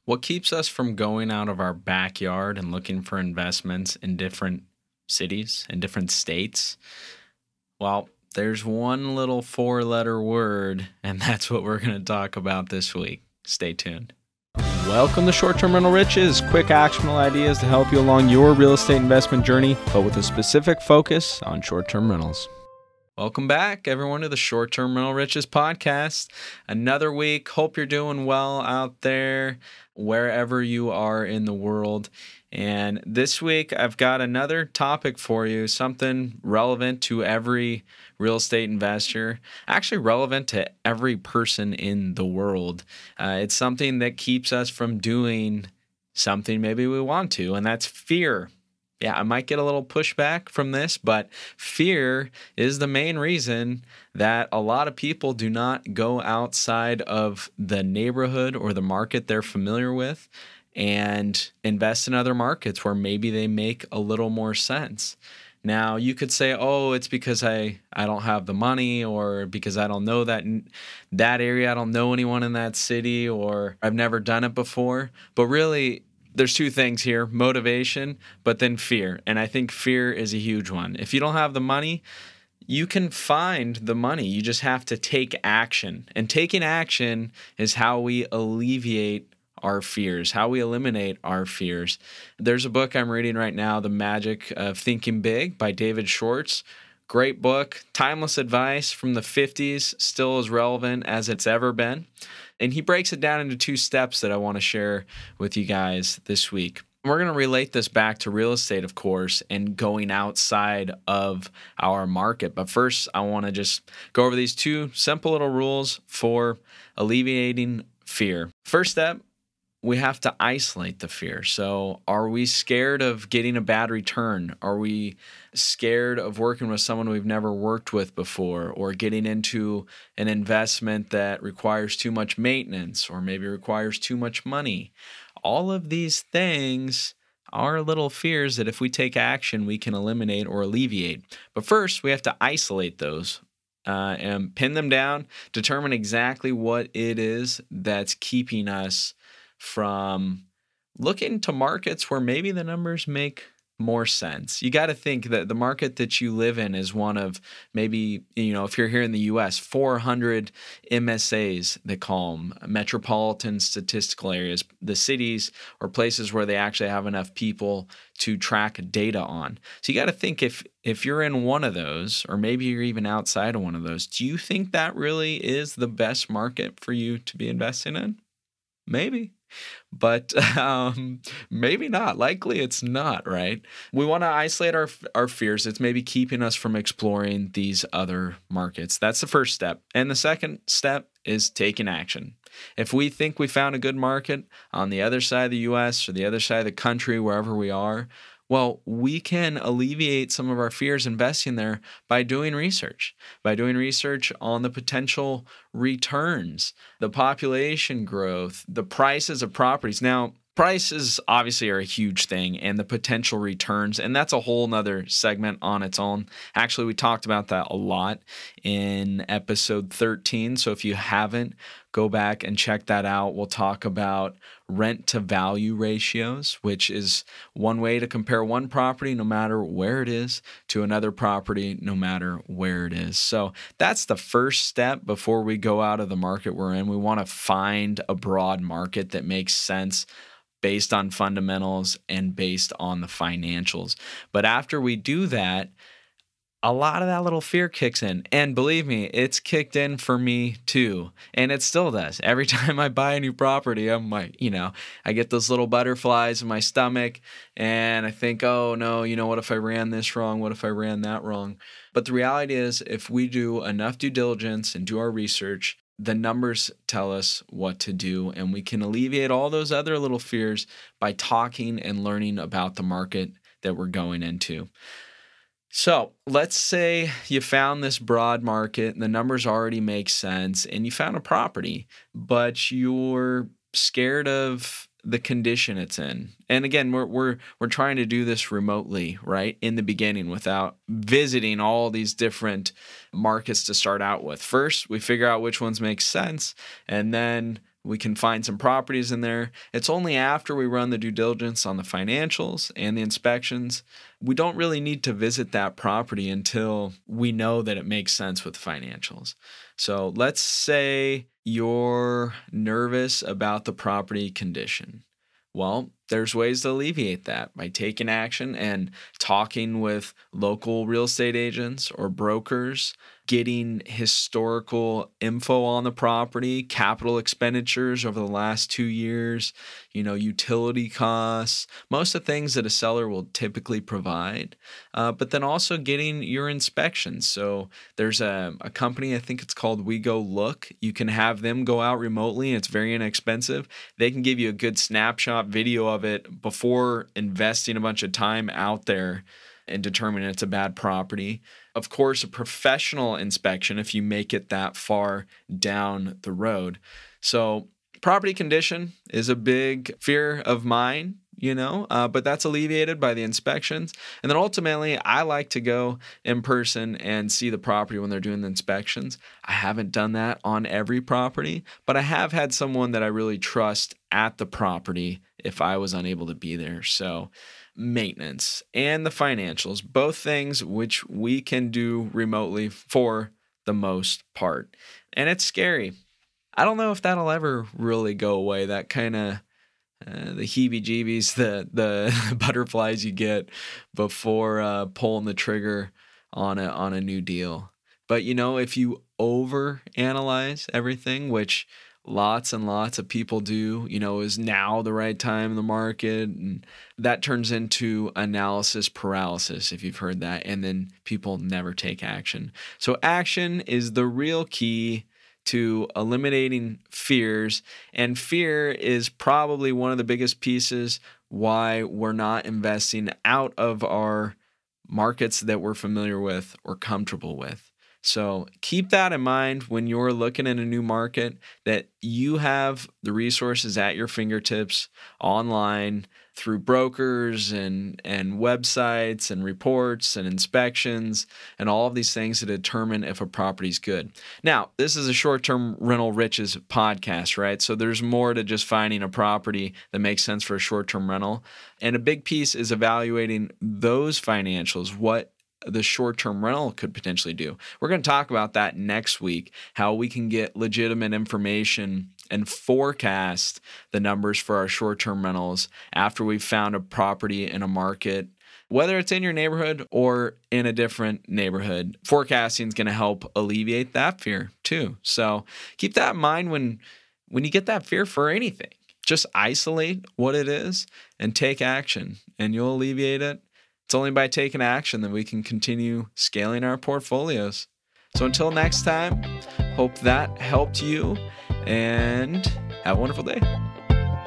What keeps us from going out of our backyard and looking for investments in different cities and different states? Well, there's one little four-letter word, and that's what we're going to talk about this week. Stay tuned. Welcome to Short-Term Rental Riches, quick actionable ideas to help you along your real estate investment journey, but with a specific focus on short-term rentals. Welcome back, everyone, to the Short-Term Rental Riches Podcast. Another week. Hope you're doing well out there, wherever you are in the world. And this week, I've got another topic for you, something relevant to every real estate investor, actually relevant to every person in the world. It's something that keeps us from doing something maybe we want to, and that's fear. Yeah, I might get a little pushback from this, but fear is the main reason that a lot of people do not go outside of the neighborhood or the market they're familiar with and invest in other markets where maybe they make a little more sense. Now, you could say, oh, it's because I don't have the money, or because I don't know that area, I don't know anyone in that city, or I've never done it before. But really, there's two things here, motivation, but then fear. And I think fear is a huge one. If you don't have the money, you can find the money. You just have to take action. And taking action is how we alleviate our fears, how we eliminate our fears. There's a book I'm reading right now, The Magic of Thinking Big by David Schwartz. Great book, timeless advice from the 50s, still as relevant as it's ever been. And he breaks it down into two steps that I want to share with you guys this week. We're going to relate this back to real estate, of course, and going outside of our market. But first, I want to just go over these two simple little rules for alleviating fear. First step, we have to isolate the fear. So are we scared of getting a bad return? Are we scared of working with someone we've never worked with before, or getting into an investment that requires too much maintenance or maybe requires too much money? All of these things are little fears that if we take action, we can eliminate or alleviate. But first, we have to isolate those and pin them down, determine exactly what it is that's keeping us from looking to markets where maybe the numbers make more sense. You got to think that the market that you live in is one of maybe, if you're here in the U.S., 400 MSAs, they call them, metropolitan statistical areas, the cities or places where they actually have enough people to track data on. So you got to think if you're in one of those, or maybe you're even outside of one of those, do you think that really is the best market for you to be investing in? Maybe. But maybe not. Likely it's not, right? We want to isolate our fears. It's maybe keeping us from exploring these other markets. That's the first step. And the second step is taking action. If we think we found a good market on the other side of the U.S. or the other side of the country, wherever we are, well, we can alleviate some of our fears investing there by doing research on the potential returns, the population growth, the prices of properties. Now, prices obviously are a huge thing, and the potential returns, and that's a whole nother segment on its own. Actually, we talked about that a lot in episode 13. So if you haven't, go back and check that out. We'll talk about rent to value ratios, which is one way to compare one property, no matter where it is, to another property, no matter where it is. So that's the first step before we go out of the market we're in. We want to find a broad market that makes sense based on fundamentals and based on the financials. But after we do that, a lot of that little fear kicks in. And believe me, it's kicked in for me too. And it still does. Every time I buy a new property, I'm like, I get those little butterflies in my stomach and I think, oh no, what if I ran this wrong? What if I ran that wrong? But the reality is, if we do enough due diligence and do our research, the numbers tell us what to do, and we can alleviate all those other little fears by talking and learning about the market that we're going into. So let's say you found this broad market and the numbers already make sense, and you found a property, but you're scared of the condition it's in. And again, we're trying to do this remotely, right? In the beginning, without visiting all these different markets to start out with. First, we figure out which ones make sense, and then We can find some properties in there. It's only after we run the due diligence on the financials and the inspections. We don't really need to visit that property until we know that it makes sense with financials. So let's say you're nervous about the property condition. Well, there's ways to alleviate that by taking action and talking with local real estate agents or brokers, getting historical info on the property, capital expenditures over the last 2 years, utility costs, most of the things that a seller will typically provide, but then also getting your inspections. So there's a company, I think it's called We Go Look. You can have them go out remotely. It's very inexpensive. They can give you a good snapshot video of it before investing a bunch of time out there and determining it's a bad property. Of course, a professional inspection if you make it that far down the road. So property condition is a big fear of mine, but that's alleviated by the inspections. And then ultimately, I like to go in person and see the property when they're doing the inspections. I haven't done that on every property, but I have had someone that I really trust at the property if I was unable to be there. So maintenance and the financials, both things which we can do remotely for the most part. And it's scary. I don't know if that'll ever really go away. That kind of the heebie-jeebies, the butterflies you get before pulling the trigger on a new deal. But if you overanalyze everything, which lots and lots of people do, is now the right time in the market, and that turns into analysis paralysis, if you've heard that, and then people never take action. So action is the real key to eliminating fears, and fear is probably one of the biggest pieces why we're not investing out of our markets that we're familiar with or comfortable with. So keep that in mind when you're looking at a new market, that you have the resources at your fingertips online through brokers and websites and reports and inspections and all of these things to determine if a property's good. Now, this is a short-term rental riches podcast, right? So there's more to just finding a property that makes sense for a short-term rental. And a big piece is evaluating those financials, what the short-term rental could potentially do. We're going to talk about that next week, how we can get legitimate information and forecast the numbers for our short-term rentals after we've found a property in a market, whether it's in your neighborhood or in a different neighborhood. Forecasting is going to help alleviate that fear too. So keep that in mind when you get that fear for anything. Just isolate what it is and take action, and you'll alleviate it. It's only by taking action that we can continue scaling our portfolios. So until next time, hope that helped you, and have a wonderful day.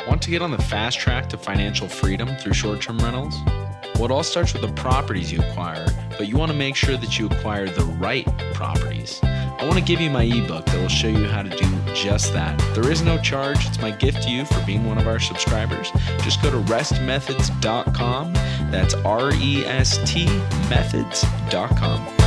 Want to get on the fast track to financial freedom through short-term rentals? Well, it all starts with the properties you acquire, but you want to make sure that you acquire the right properties. I want to give you my ebook that will show you how to do just that. There is no charge. It's my gift to you for being one of our subscribers. Just go to restmethods.com. That's REST methods.com.